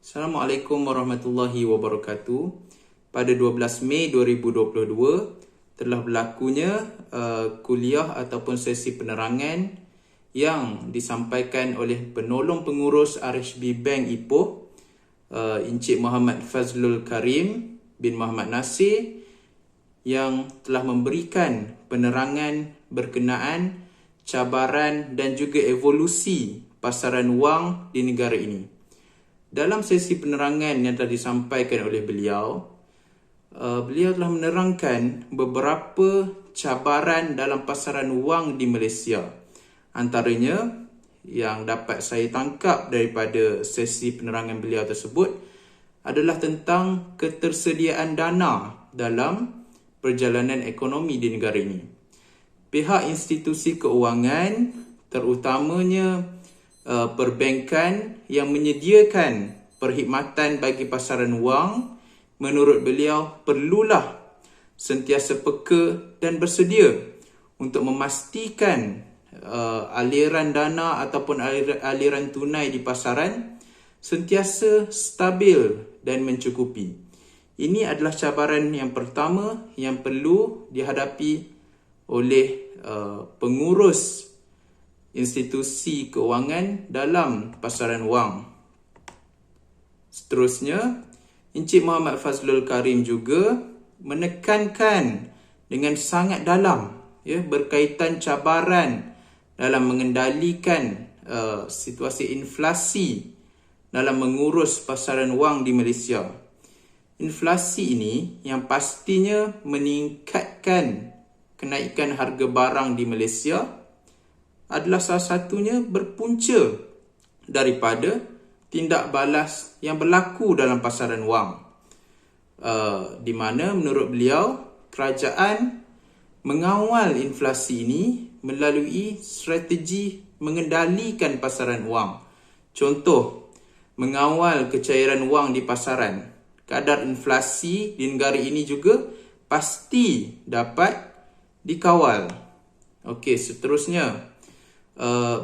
Assalamualaikum warahmatullahi wabarakatuh. Pada 12 Mei 2022 telah berlakunya kuliah ataupun sesi penerangan yang disampaikan oleh penolong pengurus RHB Bank Ipoh, Encik Muhammad Fazlul Karim bin Muhammad Nasir, yang telah memberikan penerangan berkenaan cabaran dan juga evolusi pasaran wang di negara ini. Dalam sesi penerangan yang telah disampaikan oleh beliau, beliau telah menerangkan beberapa cabaran dalam pasaran wang di Malaysia. Antaranya yang dapat saya tangkap daripada sesi penerangan beliau tersebut adalah tentang ketersediaan dana dalam perjalanan ekonomi di negara ini. Pihak institusi keuangan, terutamanya perbankan yang menyediakan perkhidmatan bagi pasaran wang, menurut beliau perlulah sentiasa peka dan bersedia untuk memastikan aliran dana ataupun aliran tunai di pasaran sentiasa stabil dan mencukupi. Ini adalah cabaran yang pertama yang perlu dihadapi oleh pengurus institusi keuangan dalam pasaran wang. Seterusnya, Encik Muhammad Fazlul Karim juga menekankan dengan sangat dalam berkaitan cabaran dalam mengendalikan situasi inflasi dalam mengurus pasaran wang di Malaysia. Inflasi ini yang pastinya meningkatkan kenaikan harga barang di Malaysia adalah salah satunya berpunca daripada tindak balas yang berlaku dalam pasaran wang, di mana menurut beliau kerajaan mengawal inflasi ini melalui strategi mengendalikan pasaran wang. Contoh, mengawal kecairan wang di pasaran. Kadar inflasi di negara ini juga pasti dapat dikawal. Okey, seterusnya,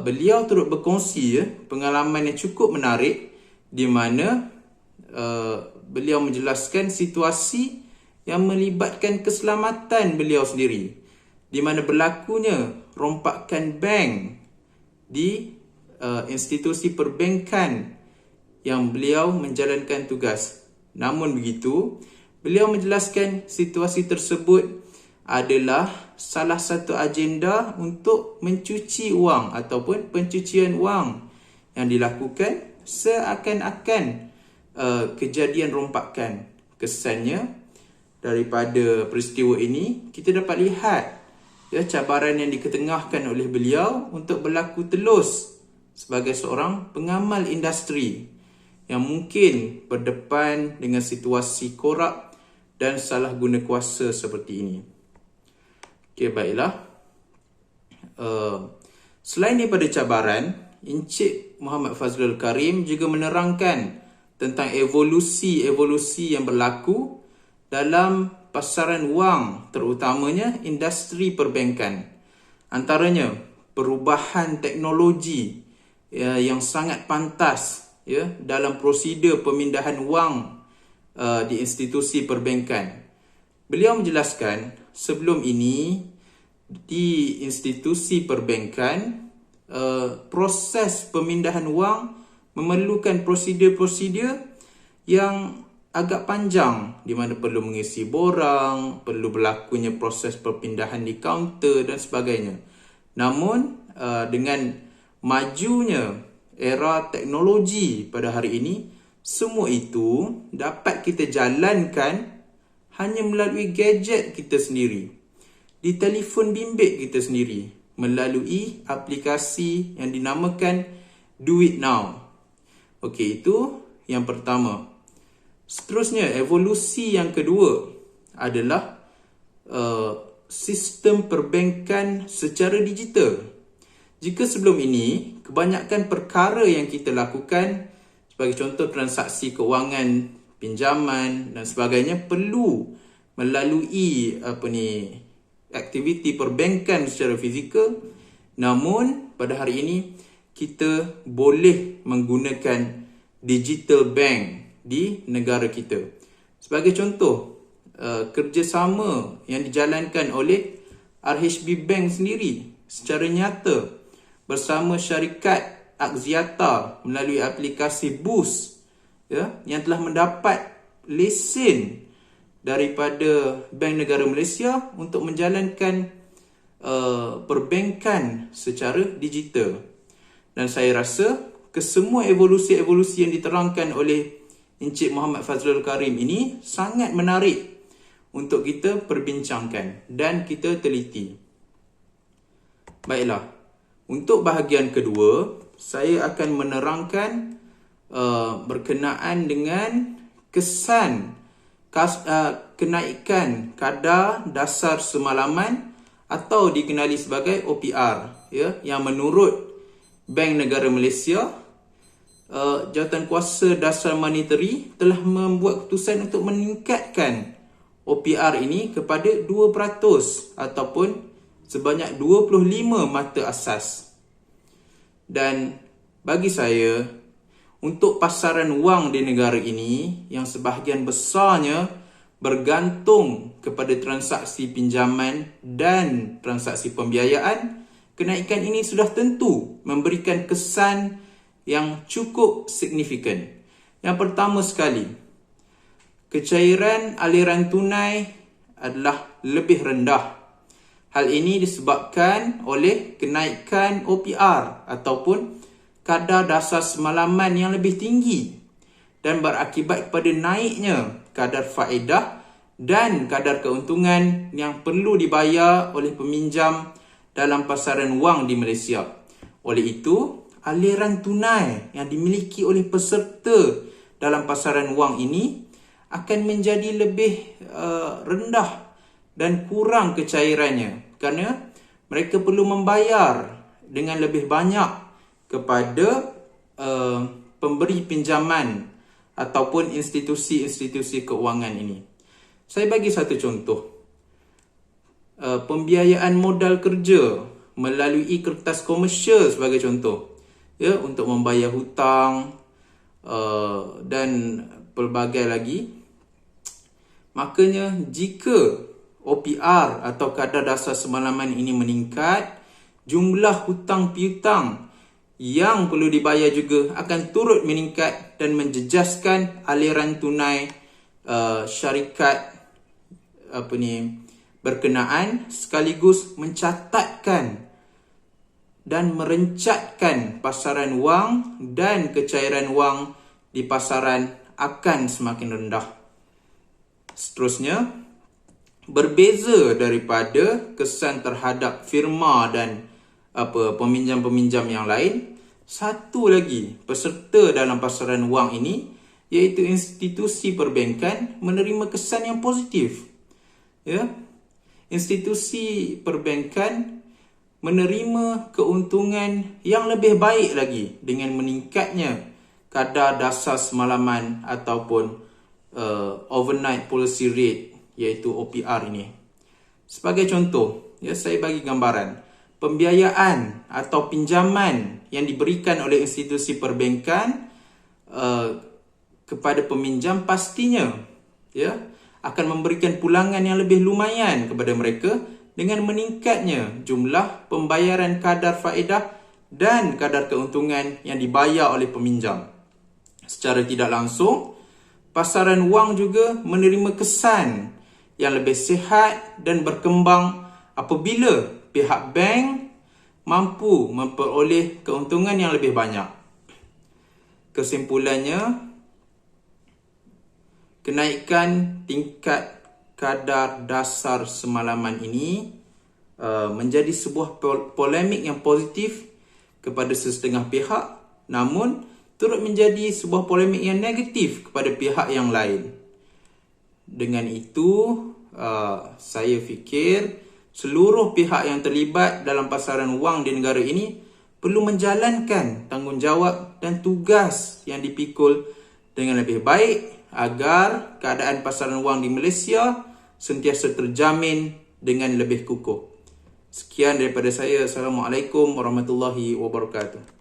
beliau turut berkongsi pengalaman yang cukup menarik di mana beliau menjelaskan situasi yang melibatkan keselamatan beliau sendiri, di mana berlakunya rompakan bank di institusi perbankan yang beliau menjalankan tugas. Namun begitu, beliau menjelaskan situasi tersebut adalah salah satu agenda untuk mencuci wang ataupun pencucian wang yang dilakukan seakan-akan kejadian rompakan. Kesannya daripada peristiwa ini kita dapat lihat cabaran yang diketengahkan oleh beliau untuk berlaku telus sebagai seorang pengamal industri yang mungkin berdepan dengan situasi korup dan salah guna kuasa seperti ini. Okey, baiklah. Selain daripada cabaran, Encik Muhammad Fazlul Karim juga menerangkan tentang evolusi yang berlaku dalam pasaran wang, terutamanya industri perbankan. Antaranya, perubahan teknologi yang sangat pantas dalam prosedur pemindahan wang di institusi perbankan. Beliau menjelaskan sebelum ini di institusi perbankan proses pemindahan wang memerlukan prosedur-prosedur yang agak panjang, di mana perlu mengisi borang, perlu berlakunya proses perpindahan di kaunter dan sebagainya. Namun dengan majunya era teknologi pada hari ini, semua itu dapat kita jalankan hanya melalui gadget kita sendiri, di telefon bimbit kita sendiri, melalui aplikasi yang dinamakan Do It Now. Okey, itu yang pertama. Seterusnya, evolusi yang kedua adalah sistem perbankan secara digital. Jika sebelum ini, kebanyakan perkara yang kita lakukan, sebagai contoh transaksi kewangan, pinjaman dan sebagainya, perlu melalui aktiviti perbankan secara fizikal. Namun pada hari ini kita boleh menggunakan digital bank di negara kita. Sebagai contoh, kerjasama yang dijalankan oleh RHB Bank sendiri secara nyata bersama syarikat Axiata melalui aplikasi Boost, yang telah mendapat lesen daripada Bank Negara Malaysia untuk menjalankan perbankan secara digital. Dan saya rasa kesemua evolusi-evolusi yang diterangkan oleh Encik Muhammad Fazlul Karim ini sangat menarik untuk kita perbincangkan dan kita teliti. Baiklah, untuk bahagian kedua, saya akan menerangkan berkenaan dengan kesan kenaikan kadar dasar semalaman atau dikenali sebagai OPR, yang menurut Bank Negara Malaysia, Jawatankuasa Dasar Monetary telah membuat keputusan untuk meningkatkan OPR ini kepada 2% ataupun sebanyak 25 mata asas. Dan bagi saya, untuk pasaran wang di negara ini yang sebahagian besarnya bergantung kepada transaksi pinjaman dan transaksi pembiayaan, kenaikan ini sudah tentu memberikan kesan yang cukup signifikan. Yang pertama sekali, kecairan aliran tunai adalah lebih rendah. Hal ini disebabkan oleh kenaikan OPR ataupun kadar dasar semalaman yang lebih tinggi dan berakibat kepada naiknya kadar faedah dan kadar keuntungan yang perlu dibayar oleh peminjam dalam pasaran wang di Malaysia. Oleh itu, aliran tunai yang dimiliki oleh peserta dalam pasaran wang ini akan menjadi lebih rendah dan kurang kecairannya kerana mereka perlu membayar dengan lebih banyak kepada pemberi pinjaman ataupun institusi-institusi keuangan ini. Saya bagi satu contoh. Pembiayaan modal kerja melalui kertas komersial sebagai contoh, untuk membayar hutang dan pelbagai lagi. Makanya jika OPR atau kadar dasar semalaman ini meningkat, jumlah hutang piutang yang perlu dibayar juga akan turut meningkat dan menjejaskan aliran tunai syarikat berkenaan, sekaligus mencatatkan dan merencatkan pasaran wang dan kecairan wang di pasaran akan semakin rendah. Seterusnya, berbeza daripada kesan terhadap firma dan peminjam-peminjam yang lain, satu lagi peserta dalam pasaran wang ini, iaitu institusi perbankan, menerima kesan yang positif. Institusi perbankan menerima keuntungan yang lebih baik lagi dengan meningkatnya kadar dasar semalaman ataupun overnight policy rate, iaitu OPR ini. Sebagai contoh, saya bagi gambaran. Pembiayaan atau pinjaman yang diberikan oleh institusi perbankan kepada peminjam pastinya akan memberikan pulangan yang lebih lumayan kepada mereka dengan meningkatnya jumlah pembayaran kadar faedah dan kadar keuntungan yang dibayar oleh peminjam. Secara tidak langsung, pasaran wang juga menerima kesan yang lebih sihat dan berkembang apabila pihak bank mampu memperoleh keuntungan yang lebih banyak. Kesimpulannya, kenaikan tingkat kadar dasar semalaman ini menjadi sebuah polemik yang positif kepada sesetengah pihak, namun turut menjadi sebuah polemik yang negatif kepada pihak yang lain. Dengan itu, saya fikir seluruh pihak yang terlibat dalam pasaran wang di negara ini perlu menjalankan tanggungjawab dan tugas yang dipikul dengan lebih baik agar keadaan pasaran wang di Malaysia sentiasa terjamin dengan lebih kukuh. Sekian daripada saya. Assalamualaikum warahmatullahi wabarakatuh.